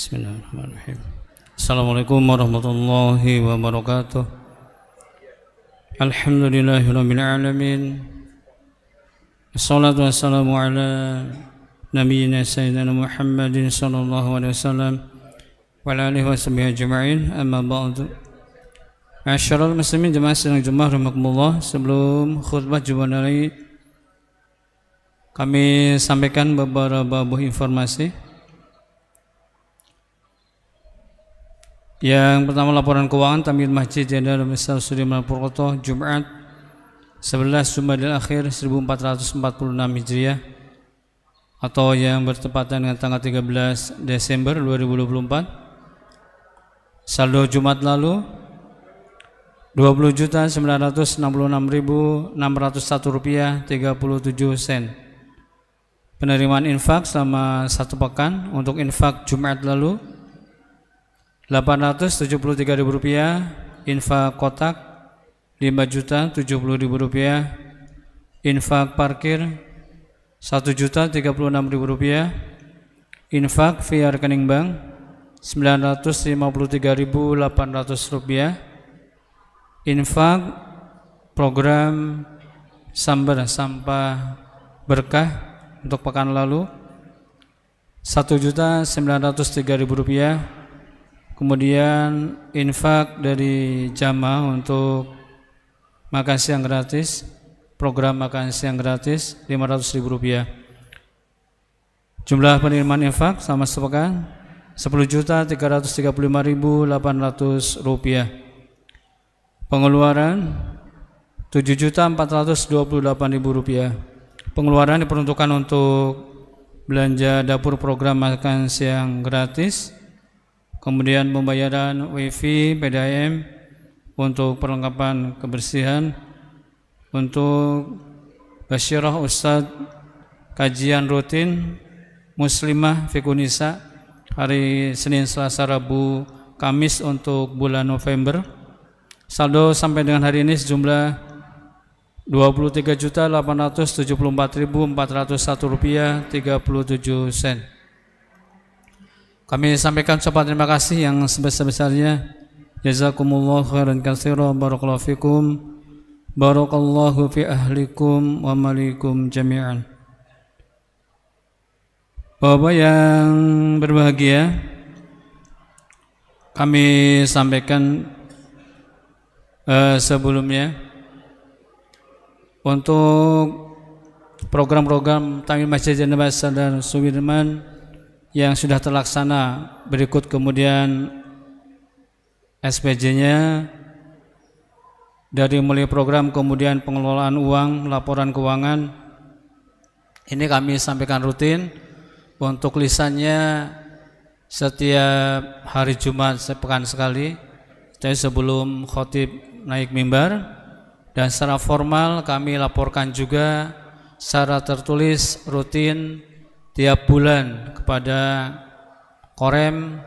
Bismillahirrahmanirrahim. Assalamualaikum warahmatullahi wabarakatuh. Alhamdulillahirabbil alamin. Wassalatu wassalamu ala nabiyyina sayyidina Muhammadin sallallahu alaihi wasallam wa ala alihi washabihi ajma'in. Amma ba'du. Ma'asyiral muslimin jemaah sidang Jumat rahimakumullah, sebelum khutbah Jumat hari kami sampaikan beberapa buah informasi. Yang pertama, laporan keuangan Tamir Masjid Jenderal Besar Sudirman Purwokerto Jumat 11 Jumadil Akhir 1446 Hijriah atau yang bertepatan dengan tanggal 13 Desember 2024. Saldo Jumat lalu 20.966.601 rupiah 37 sen. Penerimaan infak selama satu pekan untuk infak Jumat lalu 873.000 rupiah, infak kotak 5.070.000 rupiah, infak parkir 1.036.000 rupiah, infak via rekening bank 953.800 rupiah, infak program Sambar Sampah Berkah untuk pekan lalu 1.903.000 rupiah. Kemudian infak dari jamaah untuk makan siang gratis, program makan siang gratis 500.000 rupiah. Jumlah penerimaan infak sama sepekan 10.335.800 rupiah. Pengeluaran 7.428.000 rupiah. Pengeluaran diperuntukkan untuk belanja dapur program makan siang gratis, kemudian pembayaran WiFi, PDAM untuk perlengkapan kebersihan, untuk Basyirah Ustadz kajian rutin Muslimah Fikunisa hari Senin, Selasa, Rabu, Kamis untuk bulan November. Saldo sampai dengan hari ini sejumlah 23.874.401 rupiah 37 sen. Kami sampaikan ucapan terima kasih yang sebesar-besarnya. Jazakumullah khairan katsiran, barakallahu fikum, barakallahu fi ahlikum wa malikum jami'an. Bapak yang berbahagia, kami sampaikan sebelumnya untuk program-program Tamir Masjid Jenderal Besar Sudirman yang sudah terlaksana berikut, kemudian SPJ-nya dari mulai program, kemudian pengelolaan uang, laporan keuangan, ini kami sampaikan rutin. Untuk lisannya setiap hari Jumat sepekan sekali, jadi sebelum khotib naik mimbar, dan secara formal kami laporkan juga secara tertulis rutin tiap bulan kepada Korem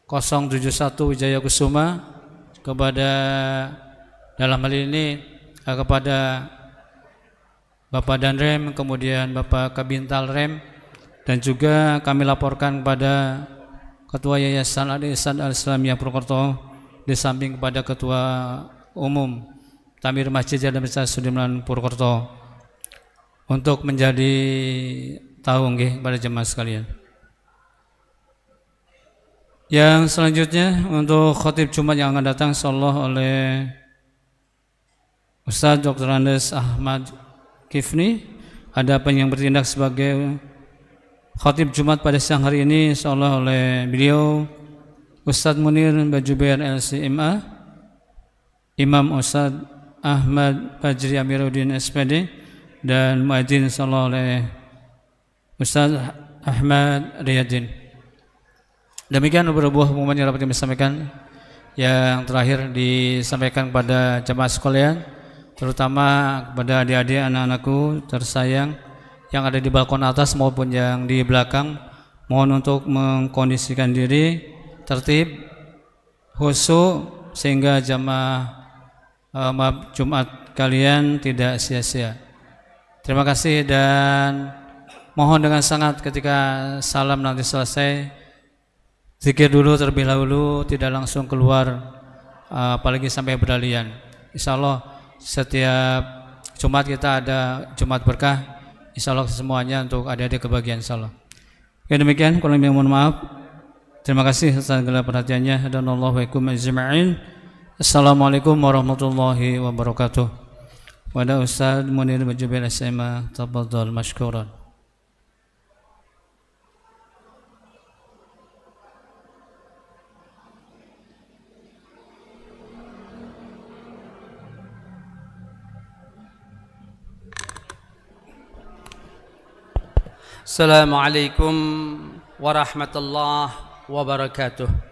071 Wijaya Kusuma, kepada dalam hal ini kepada Bapak Danrem, kemudian Bapak Kabintal Rem, dan juga kami laporkan kepada Ketua Yayasan Al-Ihsan Al-Islamiyah Purwokerto, di samping kepada Ketua Umum Tamir Masjid Jenderal Besar Sudirman Purwokerto, untuk menjadi tahu nggih pada jemaah sekalian. Yang selanjutnya untuk khotib Jumat yang akan datang insyaallah oleh Ustaz Dr. Andes Ahmad Kifni, ada yang bertindak sebagai khotib Jumat pada siang hari ini insyaallah oleh beliau Ustaz Munir Bajubair LCMA, Imam Ustaz Ahmad Fajri Amiruddin SPD, dan muadzin insyaallah oleh Ustaz Ahmad Riyadin. Demikian beberapa buah pengumuman yang dapat kami sampaikan. Yang terakhir disampaikan kepada jemaah sekalian, terutama kepada adik-adik anak-anakku tersayang yang ada di balkon atas maupun yang di belakang, mohon untuk mengkondisikan diri tertib, khusyuk, sehingga jemaah Jumat kalian tidak sia-sia. Terima kasih dan mohon dengan sangat ketika salam nanti selesai zikir dulu terlebih dahulu, tidak langsung keluar apalagi sampai beralian. Insyaallah setiap Jumat kita ada Jumat berkah, insyaallah semuanya untuk adik-adik kebagian insyaallah. Ya demikian, kurang lebih mohon maaf. Terima kasih atas segala perhatiannya. Hadanallahu wa ikum ajma'in. Assalamualaikum warahmatullahi wabarakatuh. Wada Ustaz Munir Bajubil SMA, tafadhal mashkuran. Assalamualaikum warahmatullahi wabarakatuh.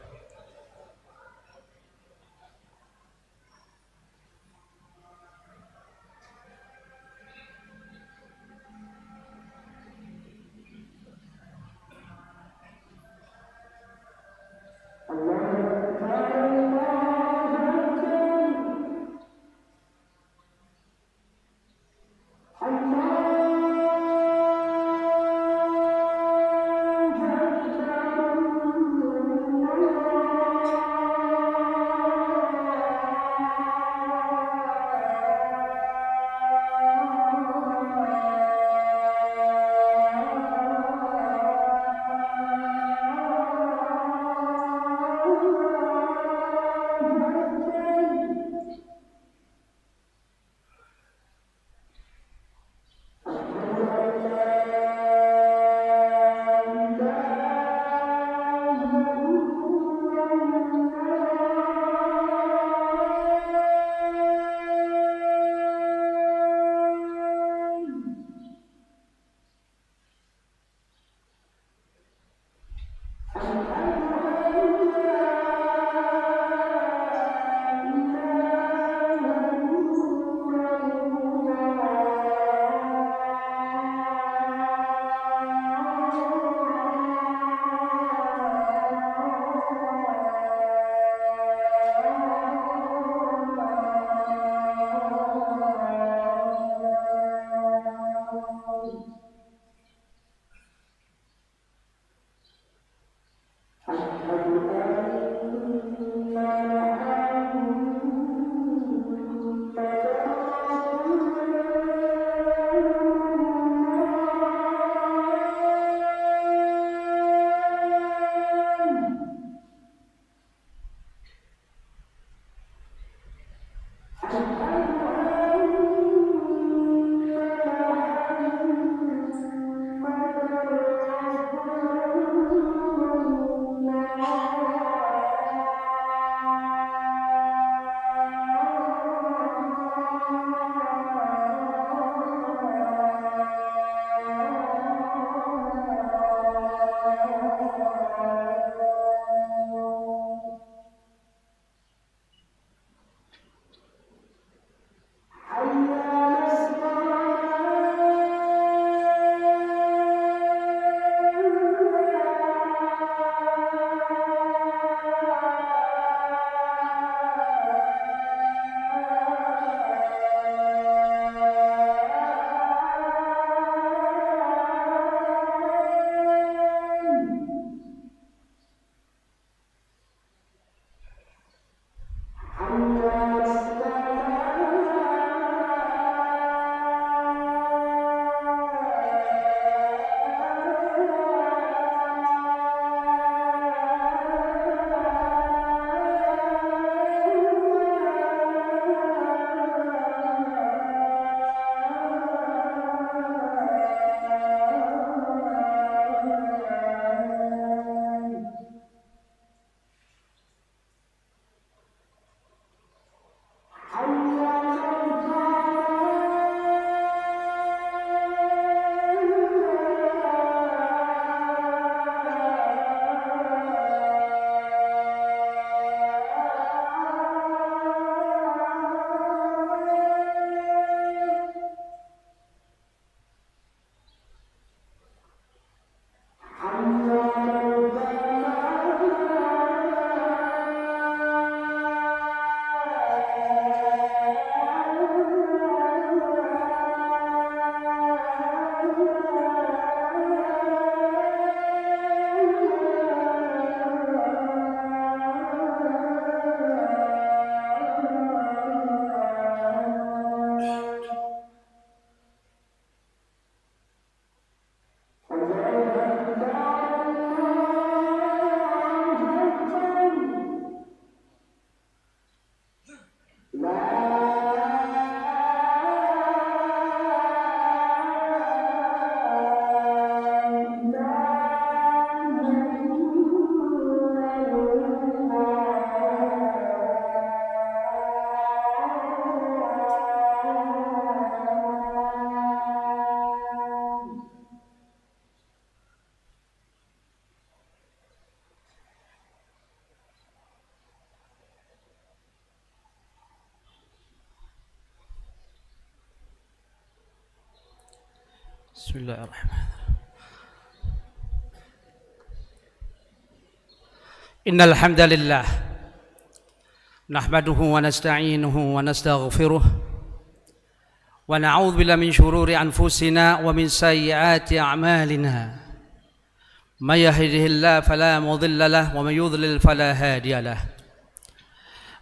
Bismillahirrahmanirrahim. Innal hamdalillah nahmaduhu wa nasta'inuhu wa nastaghfiruh wa na'udzu billahi min shururi anfusina wa min sayyiati a'malina. May yahdihillahu fala mudilla lahu wa may yudlil fala hadiya lahu.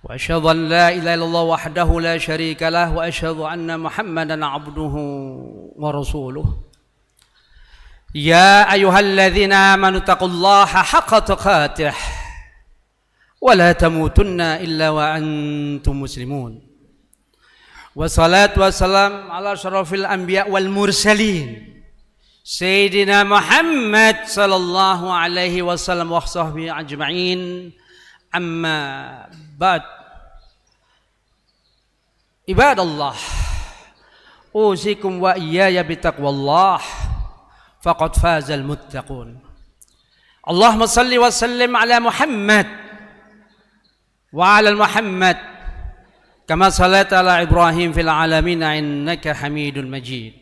Wa asyhadu an la ilaha illallah wahdahu la syarika lahu wa asyhadu anna Muhammadan 'abduhu wa rasuluh. Ya ayyuhalladzina amanu taqullaha haqqa tuqatih wa la tamutunna illa wa antum muslimun. Wassalatu wassalam ala syarafil anbiya wal mursalin Sayyidina Muhammad sallallahu alaihi wasallam wa sahbihi ajma'in. Amma ba'd. Ibadallah, usikum wa iyaya bitaqwallah faqad fazal muttaqun. Allahumma salli wa sallim ala Muhammad wa ala Muhammad kama sallaita ala Ibrahim fil alamin innaka Hamidul Majid.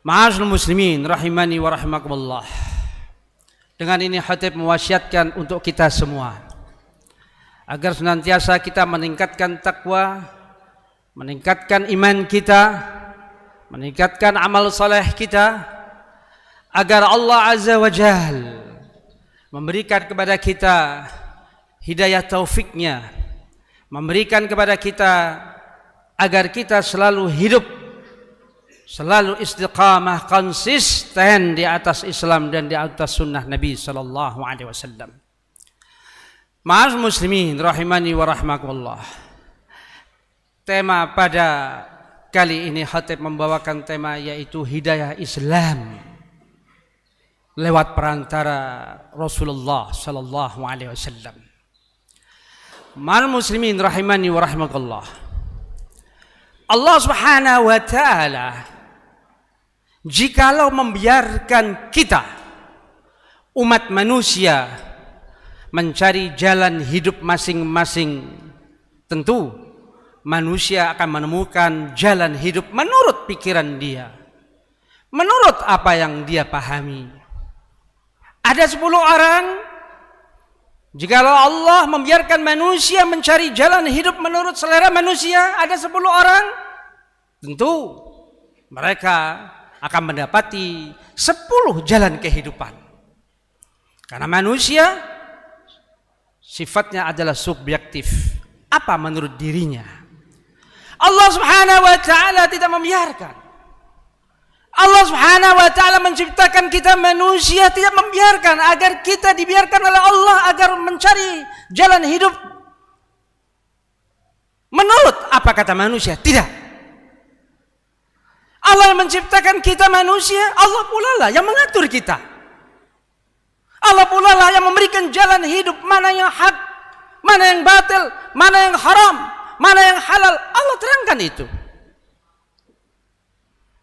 Ma'asyiral muslimin rahimani wa rahimakumullah. Dengan ini khatib mewasiatkan untuk kita semua agar senantiasa kita meningkatkan takwa, meningkatkan iman kita, meningkatkan amal saleh kita, agar Allah Azza wa Jal memberikan kepada kita hidayah taufiknya, memberikan kepada kita agar kita selalu hidup, selalu istiqamah, konsisten di atas Islam dan di atas sunnah Nabi sallallahu alaihi wasallam. Ma'asyiral muslimin rahimani wa rahmakumullah. Tema pada kali ini khatib membawakan tema yaitu hidayah Islam lewat perantara Rasulullah sallallahu alaihi wasallam. Ma'asyiral muslimin rahimani wa rahmakumullah. Allah Subhanahu wa taala jikalau membiarkan kita umat manusia mencari jalan hidup masing-masing, tentu manusia akan menemukan jalan hidup menurut pikiran dia, menurut apa yang dia pahami. Ada 10 orang, jikalau Allah membiarkan manusia mencari jalan hidup menurut selera manusia, ada 10 orang, tentu mereka akan mendapati 10 jalan kehidupan. Karena manusia sifatnya adalah subjektif. Apa menurut dirinya? Allah Subhanahu wa taala tidak membiarkan. Allah Subhanahu wa taala menciptakan kita manusia tidak membiarkan agar kita dibiarkan oleh Allah agar mencari jalan hidup menurut apa kata manusia. Tidak. Allah yang menciptakan kita manusia, Allah pula lah yang mengatur kita. Allah pula lah yang memberikan jalan hidup, mana yang hak, mana yang batil, mana yang haram, mana yang halal. Allah terangkan itu.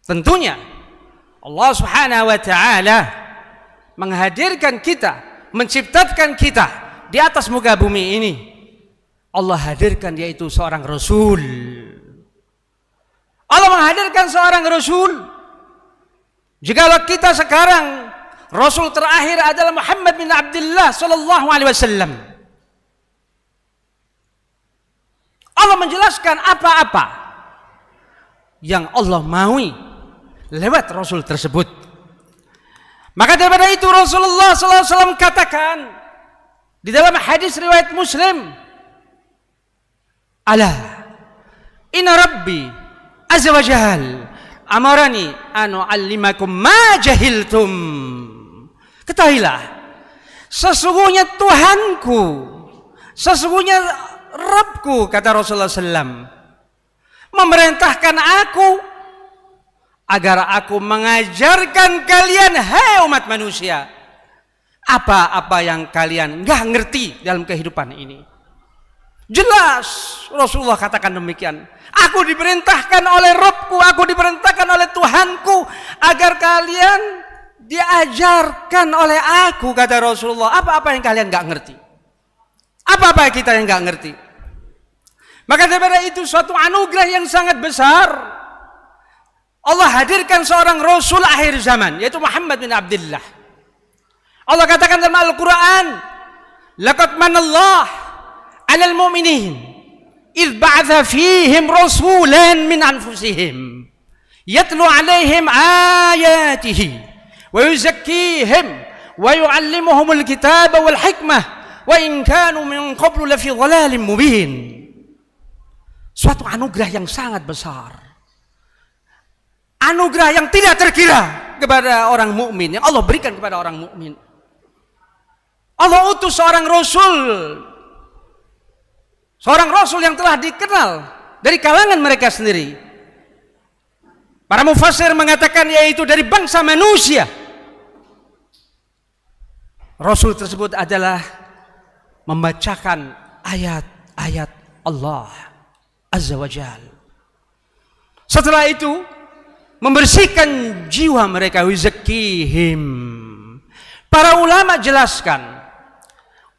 Tentunya Allah Subhanahu wa taala menghadirkan kita, menciptakan kita di atas muka bumi ini. Allah hadirkan yaitu seorang rasul. Allah menghadirkan seorang rasul. Jikalau kita sekarang Rasul terakhir adalah Muhammad bin Abdullah sallallahu alaihi wasallam. Allah menjelaskan apa-apa yang Allah maui lewat Rasul tersebut. Maka daripada itu Rasulullah sallallahu alaihi wasallam katakan di dalam hadis riwayat Muslim, "Ala inna Rabbi azza wa jal amarani an u'allimakum ma jahiltum." Ketahuilah, sesungguhnya Tuhanku, sesungguhnya Rabbku, kata Rasulullah SAW, memerintahkan aku agar aku mengajarkan kalian, hai umat manusia, apa-apa yang kalian nggak ngerti dalam kehidupan ini. Jelas Rasulullah katakan demikian. Aku diperintahkan oleh Rabbku, aku diperintahkan oleh Tuhanku agar kalian diajarkan oleh aku, kata Rasulullah, apa-apa yang kalian nggak ngerti, apa-apa kita yang nggak ngerti. Maka daripada itu suatu anugerah yang sangat besar Allah hadirkan seorang Rasul akhir zaman, yaitu Muhammad bin Abdullah. Allah katakan dalam Al-Quran, laqad manallah 'alal mu'minin idh ba'atha fihim rasulan min anfusihim yatlu 'alaihim ayatihi wa yuzakkihim wa yu'allimuhumul kitaba wal hikmah wa in kanu min qablu lafi dhalalin mubin. Suatu anugerah yang sangat besar, anugerah yang tidak terkira kepada orang mukmin yang Allah berikan kepada orang mukmin. Allah utus seorang rasul yang telah dikenal dari kalangan mereka sendiri. Para mufassir mengatakan yaitu dari bangsa manusia. Rasul tersebut adalah membacakan ayat-ayat Allah Azza wa Jalla. Setelah itu membersihkan jiwa mereka, wizakihim. Para ulama jelaskan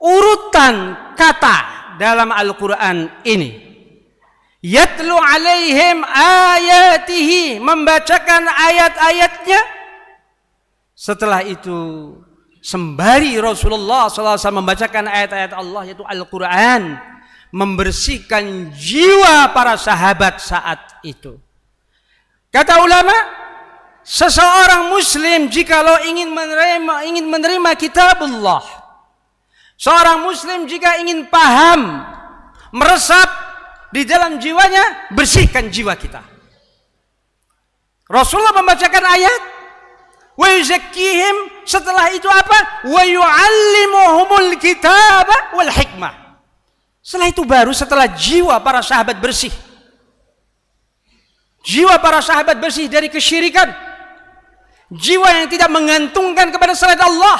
urutan kata dalam Al-Quran ini. Yatlu alaihim ayatihi, membacakan ayat-ayatnya. Setelah itu sembari Rasulullah SAW membacakan ayat-ayat Allah, yaitu Al-Quran, membersihkan jiwa para sahabat saat itu. Kata ulama, seseorang muslim jikalau ingin menerima kitabullah, seorang muslim jika ingin paham, meresap di dalam jiwanya, bersihkan jiwa kita. Rasulullah membacakan ayat, wa yuzakkihim, setelah itu apa? Wa yu'allimuhumul kitaba wal hikmah. Setelah itu baru setelah jiwa para sahabat bersih, jiwa para sahabat bersih dari kesyirikan, jiwa yang tidak mengantungkan kepada selain Allah,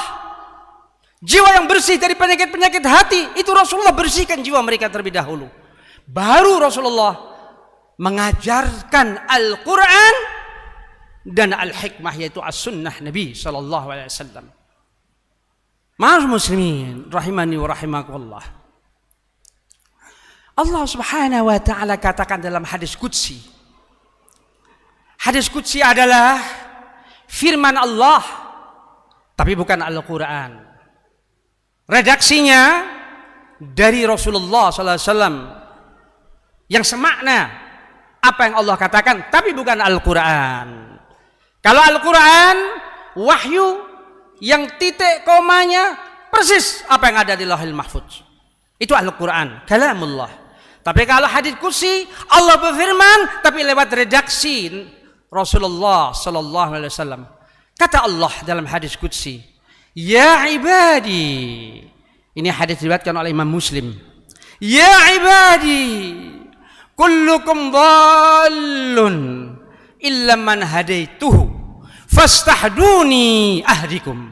jiwa yang bersih dari penyakit-penyakit hati, itu Rasulullah bersihkan jiwa mereka terlebih dahulu. Baru Rasulullah mengajarkan Al-Quran dan Al-Hikmah, yaitu As-Sunnah Nabi SAW. Ma'al muslimin rahimani wa rahimakumullah. Allah Subhanahu wa ta'ala katakan dalam hadis qudsi. Hadis qudsi adalah firman Allah, tapi bukan Al-Quran. Redaksinya dari Rasulullah SAW yang semakna apa yang Allah katakan, tapi bukan Al-Quran. Kalau Al-Quran, wahyu yang titik komanya persis apa yang ada di Lauhul Mahfuz, itu Al-Quran, kalamullah. Tapi kalau hadis qudsi, Allah berfirman tapi lewat redaksi Rasulullah sallallahu alaihi wasallam. Kata Allah dalam hadis qudsi, ya ibadi, ini hadis diriwayatkan oleh Imam Muslim. Ya ibadi, kullukum dhallun illa man hadaituhu fastahduni ahdikum.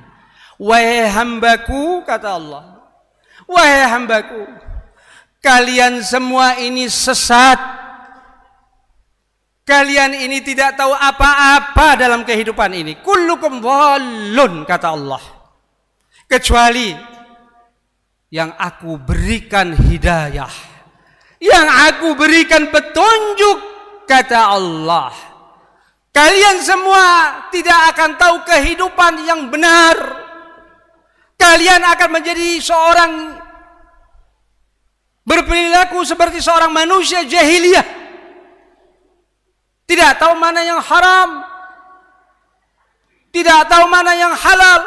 Wahai hambaku, kata Allah, wahai hambaku, kalian semua ini sesat. Kalian ini tidak tahu apa-apa dalam kehidupan ini. Kullukum dhallun, kata Allah, kecuali yang aku berikan hidayah, yang aku berikan petunjuk, kata Allah. Kalian semua tidak akan tahu kehidupan yang benar. Kalian akan menjadi seorang, berperilaku seperti seorang manusia jahiliyah, tidak tahu mana yang haram, tidak tahu mana yang halal,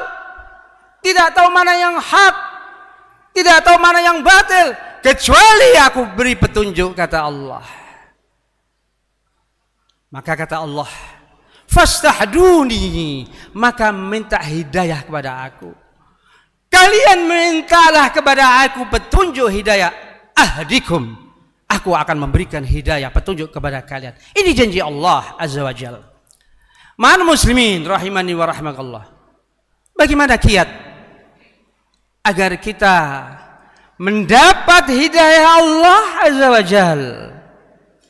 tidak tahu mana yang hak, tidak tahu mana yang batil, kecuali aku beri petunjuk, kata Allah. Maka kata Allah, fastahduni, maka minta hidayah kepada aku. Kalian mintalah kepada aku petunjuk hidayah, ahdikum, aku akan memberikan hidayah, petunjuk kepada kalian. Ini janji Allah Azza wa Jalla. Ma'al muslimin rahimani wa rahimakallah. Bagaimana kiat agar kita mendapat hidayah Allah Azza wa Jalla?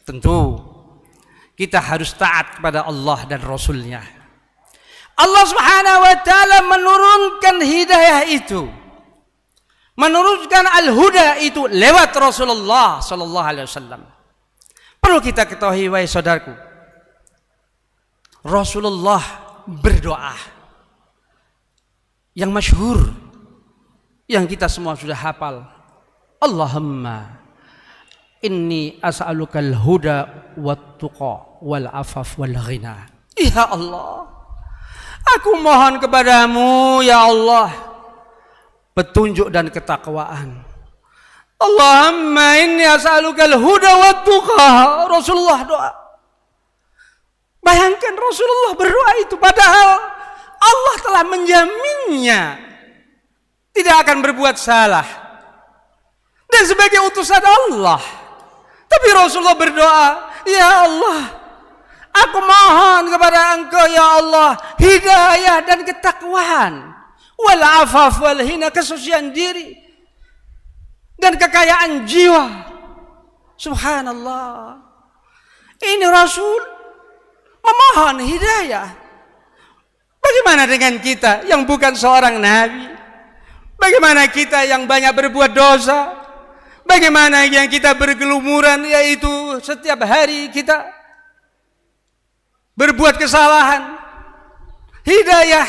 Tentu kita harus taat kepada Allah dan Rasulnya. Allah Subhanahu wa ta'ala menurunkan hidayah itu, menurunkan al-huda itu lewat Rasulullah sallallahu alaihi wasallam. Perlu kita ketahui, wahai saudaraku, Rasulullah berdoa yang masyhur, yang kita semua sudah hafal. Allahumma inni as'alukal huda wat tuqa wal afaf wal ghina. Ya Allah, aku mohon kepadamu ya Allah petunjuk dan ketakwaan. Allahumma inni as'alukal huda wat tuqa. Rasulullah doa. Bayangkan Rasulullah berdoa itu, padahal Allah telah menjaminnya tidak akan berbuat salah dan sebagai utusan Allah. Tapi Rasulullah berdoa, ya Allah, aku mohon kepada Engkau ya Allah hidayah dan ketakwaan, wal afaf wal hina, kesucian diri dan kekayaan jiwa. Subhanallah, ini Rasul memohon hidayah. Bagaimana dengan kita yang bukan seorang nabi? Bagaimana kita yang banyak berbuat dosa? Bagaimana yang kita bergelumuran, yaitu setiap hari kita berbuat kesalahan? Hidayah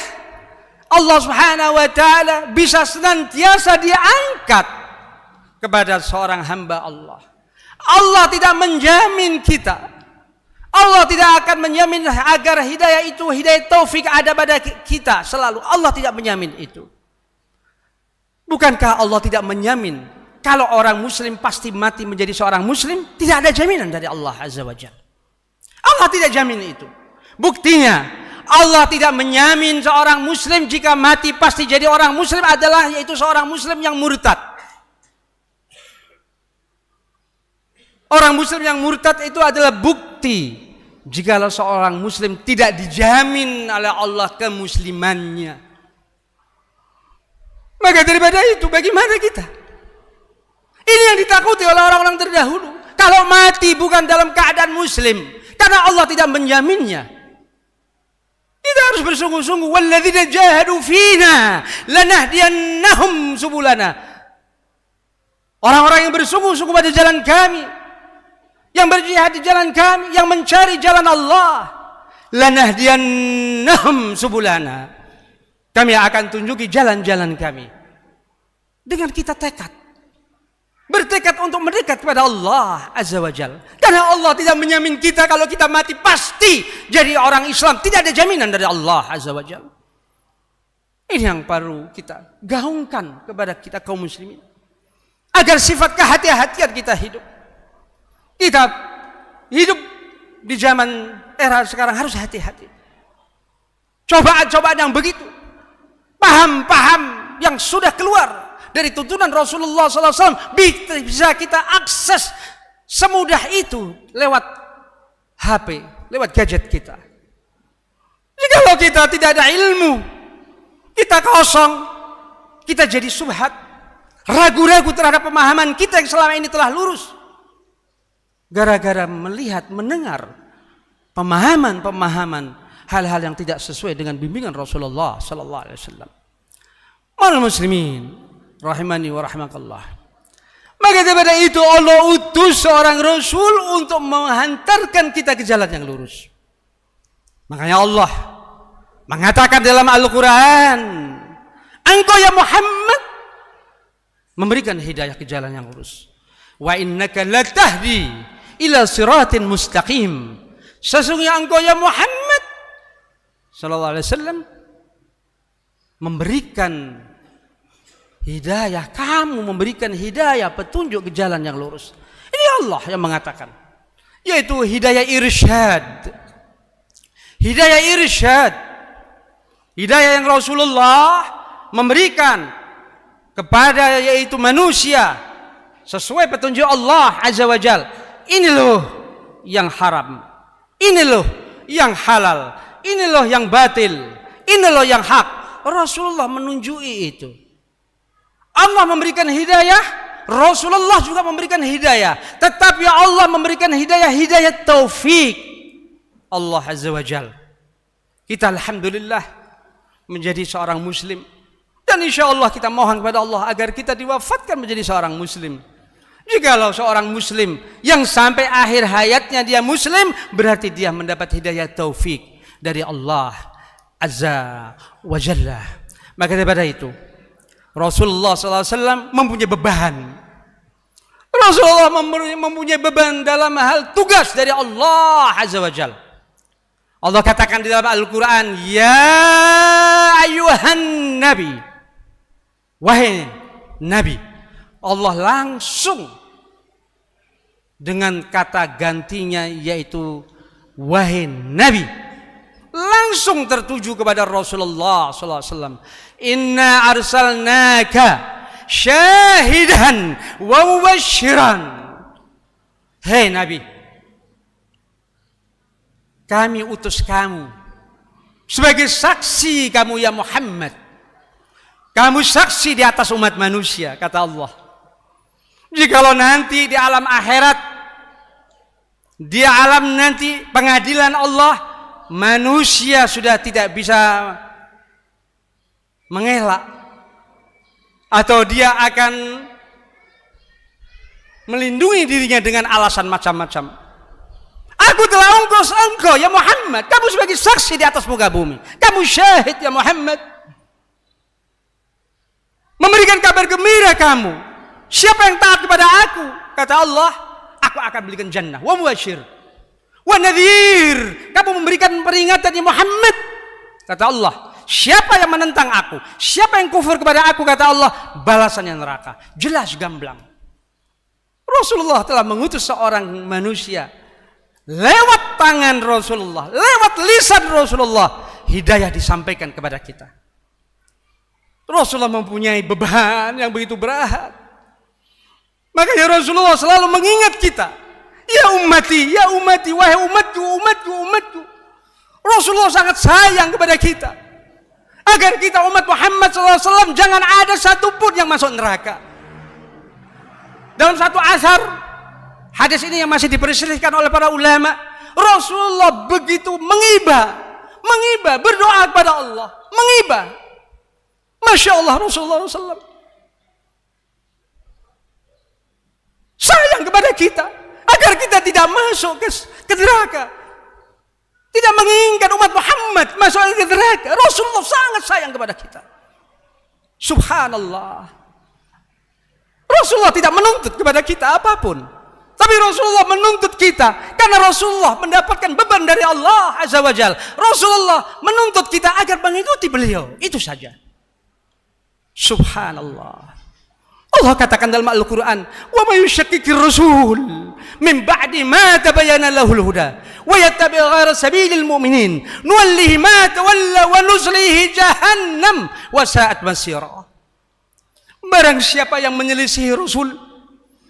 Allah Subhanahu wa taala bisa senantiasa diangkat kepada seorang hamba Allah. Allah tidak menjamin kita, Allah tidak akan menjamin agar hidayah itu, hidayah taufik ada pada kita selalu. Allah tidak menjamin itu. Bukankah Allah tidak menjamin kalau orang muslim pasti mati menjadi seorang muslim? Tidak ada jaminan dari Allah Azza wa Jalla. Allah tidak jamin itu. Buktinya Allah tidak menjamin seorang muslim jika mati pasti jadi orang muslim adalah yaitu seorang muslim yang murtad. Orang muslim yang murtad itu adalah bukti jikalau seorang muslim tidak dijamin oleh Allah kemuslimannya. Maka daripada itu bagaimana kita? Ini yang ditakuti oleh orang-orang terdahulu. Kalau mati bukan dalam keadaan muslim, karena Allah tidak menjaminnya. Kita harus bersungguh-sungguh. Walladzina jahadu fina lanahdiyannahum subulana. Orang-orang yang bersungguh-sungguh pada jalan kami, yang berjihad di jalan kami, yang mencari jalan Allah, lanahdiyannahum subulana. Kami akan tunjuki jalan-jalan kami. Dengan kita bertekad untuk mendekat kepada Allah Azza wa Jalla. Karena Allah tidak menjamin kita kalau kita mati pasti jadi orang Islam. Tidak ada jaminan dari Allah Azza wa Jalla. Ini yang perlu kita gaungkan kepada kita kaum muslimin, agar sifat kehati-hatian kita hidup. Kita hidup di zaman era sekarang harus hati-hati. Cobaan-cobaan yang begitu, paham-paham yang sudah keluar dari tuntunan Rasulullah SAW bisa kita akses semudah itu lewat HP, lewat gadget kita. Jikalau kita tidak ada ilmu, kita kosong, kita jadi subhat, ragu-ragu terhadap pemahaman kita yang selama ini telah lurus, gara-gara melihat, mendengar pemahaman-pemahaman hal-hal yang tidak sesuai dengan bimbingan Rasulullah sallallahu alaihi wasallam. Ma'al muslimin rahimani wa rahmakallah. Maka daripada itu Allah utus seorang rasul untuk menghantarkan kita ke jalan yang lurus. Makanya Allah mengatakan dalam Al-Qur'an, engkau ya Muhammad memberikan hidayah ke jalan yang lurus. Wa innaka latahdi ila siratin mustaqim. Sesungguhnya engkau ya Muhammad sallallahu alaihi wasallam memberikan hidayah, kamu memberikan hidayah, petunjuk ke jalan yang lurus. Ini Allah yang mengatakan, yaitu hidayah irsyad. Hidayah irsyad, hidayah yang Rasulullah memberikan kepada yaitu manusia sesuai petunjuk Allah Azza wa Jalla. Ini loh yang haram, ini loh yang halal, ini loh yang batil, ini loh yang hak. Rasulullah menunjukkan itu. Allah memberikan hidayah, Rasulullah juga memberikan hidayah. Tetapi Allah memberikan hidayah taufik Allah Azza wa Jalla. Kita alhamdulillah menjadi seorang muslim, dan insya Allah kita mohon kepada Allah agar kita diwafatkan menjadi seorang muslim. Jikalau seorang muslim yang sampai akhir hayatnya dia muslim, berarti dia mendapat hidayah taufik. dari Allah Azza wa Jalla. Maka daripada itu Rasulullah SAW mempunyai beban. Rasulullah mempunyai beban dalam hal tugas dari Allah Azza wa Jalla. Allah katakan di dalam Al-Quran, ya ayuhan nabi, wahai nabi. Allah langsung dengan kata gantinya yaitu wahai nabi, langsung tertuju kepada Rasulullah SAW. Inna arsalnaka syahidan wa mubashiran. Hei nabi, kami utus kamu sebagai saksi kamu ya Muhammad. Kamu saksi di atas umat manusia, kata Allah. Jikalau nanti di alam akhirat, di alam nanti pengadilan Allah, manusia sudah tidak bisa mengelak, atau dia akan melindungi dirinya dengan alasan macam-macam. Aku telah utus engkau ya Muhammad, kamu sebagai saksi di atas muka bumi, kamu syahid ya Muhammad, memberikan kabar gembira kamu. Siapa yang taat kepada aku, kata Allah, aku akan berikan jannah. Wa mubashir wa nadhir, kamu memberikan peringatan ya Muhammad, kata Allah. Siapa yang menentang aku, siapa yang kufur kepada aku, kata Allah, balasannya neraka. Jelas gamblang. Rasulullah telah mengutus seorang manusia lewat tangan Rasulullah, lewat lisan Rasulullah, hidayah disampaikan kepada kita. Rasulullah mempunyai beban yang begitu berat. Makanya Rasulullah selalu mengingat kita, ya ummati, wahai umatku, umatku, umatku. Rasulullah sangat sayang kepada kita, agar kita umat Muhammad SAW jangan ada satupun yang masuk neraka. Dalam satu asar, hadis ini yang masih diperselisihkan oleh para ulama, Rasulullah begitu mengiba, berdoa kepada Allah, mengiba. Masya Allah, Rasulullah SAW sayang kepada kita, agar kita tidak masuk ke neraka, tidak menginginkan umat Muhammad masuk ke neraka. Rasulullah sangat sayang kepada kita. Subhanallah. Rasulullah tidak menuntut kepada kita apapun, tapi Rasulullah menuntut kita karena Rasulullah mendapatkan beban dari Allah Azza wa Jalla. Rasulullah menuntut kita agar mengikuti beliau, itu saja. Subhanallah. Allah katakan dalam Al-Quran, wa may yushakkikir rasul min ba'di ma tabayyana lahul huda wa yattabi' ghayra sabilil mu'minin nuwallihi ma tawalla wa nuslihi jahannam wa sa'at masira. Barang siapa yang menyelisihi Rasul,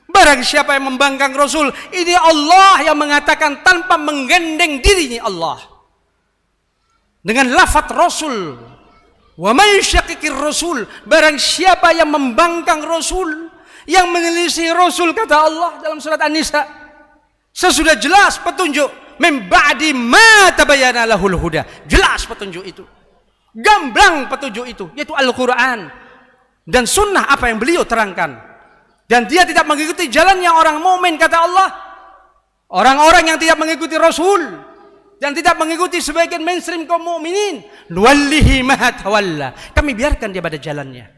barang siapa yang membangkang Rasul, ini Allah yang mengatakan tanpa menggandeng dirinya Allah dengan lafaz Rasul. Wa may yushakkikir rasul, barang siapa yang membangkang Rasul, yang menyelisih Rasul, kata Allah dalam surat An-Nisa, sesudah jelas petunjuk, min ba'di ma tabayyana lahul huda, jelas petunjuk itu, gamblang petunjuk itu, yaitu Al-Quran dan sunnah apa yang beliau terangkan, dan dia tidak mengikuti jalannya orang mukmin, kata Allah. Orang-orang yang tidak mengikuti Rasul dan tidak mengikuti sebagian mainstream kaum mukminin, nuwallihi ma tawalla, kami biarkan dia pada jalannya.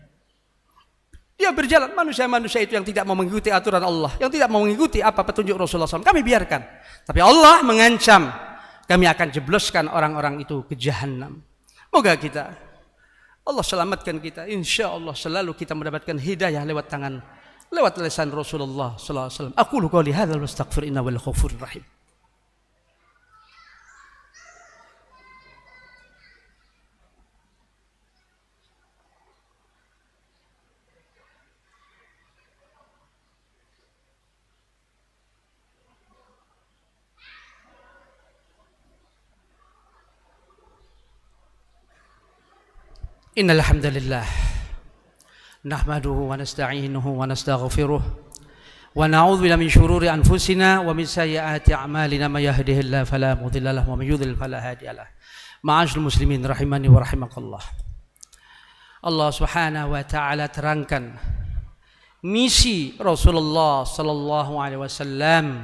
Dia berjalan, manusia-manusia itu yang tidak mau mengikuti aturan Allah, yang tidak mau mengikuti apa petunjuk Rasulullah SAW, kami biarkan. Tapi Allah mengancam, kami akan jebloskan orang-orang itu ke jahanam. Moga kita, Allah selamatkan kita, insya Allah selalu kita mendapatkan hidayah lewat tangan, lewat lisan Rasulullah SAW. Aqulu qouli hadzal wastaghfir innahu wal ghafurur rahim. Innal hamdalillah nahmaduhu wa nasta'inuhu wa nastaghfiruh wa na'udzu billahi min shururi anfusina wa min sayyiati a'malina may yahdihillahu fala mudilla lahu wa may yudlil fala hadiya lahu. Ma'asyiral muslimin rahimani wa rahimakallah. Allah Subhanahu wa taala terangkan misi Rasulullah sallallahu alaihi wasallam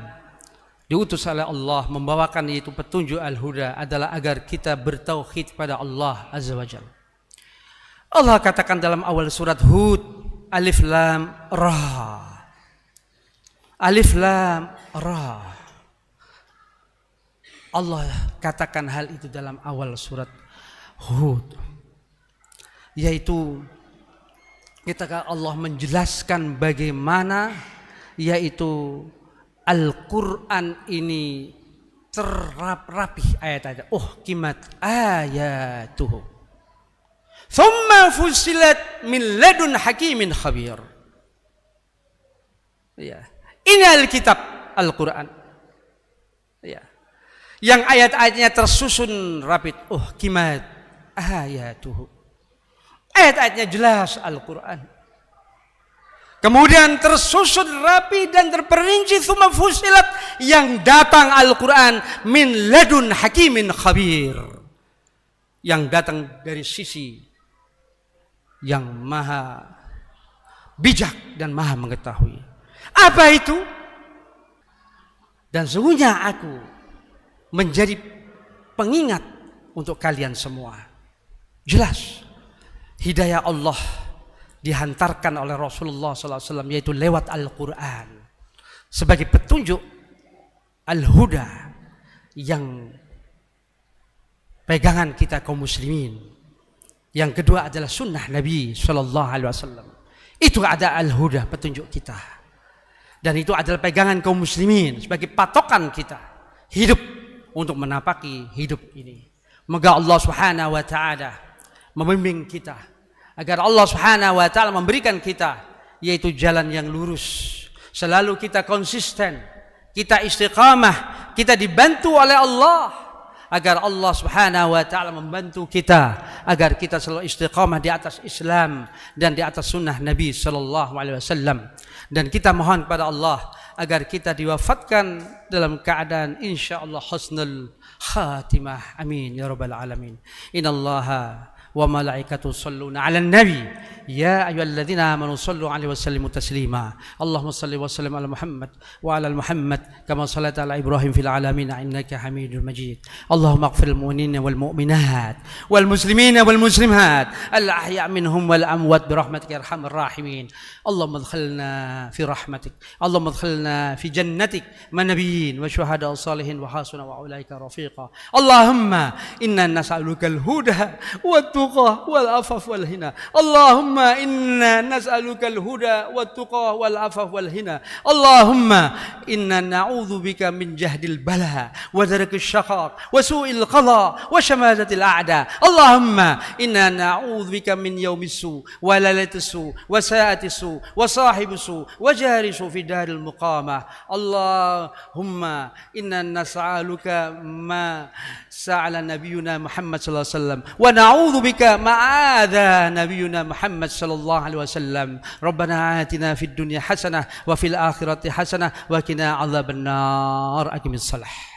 diutus oleh Allah membawakan yaitu petunjuk al-huda adalah agar kita bertauhid pada Allah Azza wa Jalla. Allah katakan dalam awal surat Hud, Alif Lam Ra. Alif Lam Ra. Allah katakan hal itu dalam awal surat Hud, yaitu ketika Allah menjelaskan bagaimana yaitu Al-Quran ini terrapih ayat-ayat. Kimat ayatuhu thumma fusilat min ladun hakimin khabir. Ya. Ini Alkitab Al-Quran. Ya. Yang ayat-ayatnya tersusun rapid. Kimat ayatuhu. Ayat-ayatnya jelas Al-Quran. Kemudian tersusun rapi dan terperinci, tsumma fusilat, yang datang Al-Quran min ladun hakimin khabir, yang datang dari sisi yang maha bijak dan maha mengetahui. Apa itu? Dan sesungguhnya aku menjadi pengingat untuk kalian semua. Jelas hidayah Allah dihantarkan oleh Rasulullah SAW, yaitu lewat Al-Quran sebagai petunjuk al-huda yang pegangan kita kaum muslimin. Yang kedua adalah sunnah Nabi SAW. Itu ada al-huda, petunjuk kita, dan itu adalah pegangan kaum muslimin sebagai patokan kita hidup untuk menapaki hidup ini. Moga Allah Subhanahu wa taala membimbing kita agar Allah Subhanahu wa taala memberikan kita yaitu jalan yang lurus. Selalu kita konsisten, kita istiqamah, kita dibantu oleh Allah, agar Allah Subhanahu wa taala membantu kita agar kita selalu istiqamah di atas Islam dan di atas sunnah Nabi sallallahu alaihi wasallam. Dan kita mohon kepada Allah agar kita diwafatkan dalam keadaan insyaallah husnul khatimah. Amin ya rabbal alamin. Innallaha wa malaikatu yusholluna 'alan nabi ya ayyuhalladzina amanu shallu 'alaihi wa sallimu taslima. Allahumma shalli wa sallim ala Muhammad wa ala Muhammad kama shallaita ala Ibrahim fil alamin innaka Hamidul Majid. Allahumma ighfir lil mu'minina wal mu'minat wal muslimina wal muslimat al ahya' minhum wal amwat bi rahmatika ya arhamar rahimin. Allahumma adkhilna fi rahmatik, Allahumma adkhilna fi jannatik man nabiyyin wa syuhada salihin wa hasuna wa ulaika rafiqa. Allahumma inna nas'aluka al huda wat tuqa wal afaf wal hina. Allahumma inna nas'aluka al-huda wat tuqa wal afaf wal hina. Allahumma inna na'udzu bika min jahdil bala wa darakis syaqaq wa su'il qada wa shamatatil a'da. Allahumma inna na'udzu bika min yaumis su wa lailatis su wa sa'atis su wa sahibis su wa jaris su fi daril muqamah. Allahumma inna nas'aluka ma sa'ala nabiyyuna Muhammad sallallahu alaihi wasallam wa na'udzu bika ma'adha nabiyyuna Muhammad sallallahu alaihi wasallam. Rabbana atina fid dunya hasanah wa fil akhirati hasanah wa qina adzabannar. Aqimis shalah.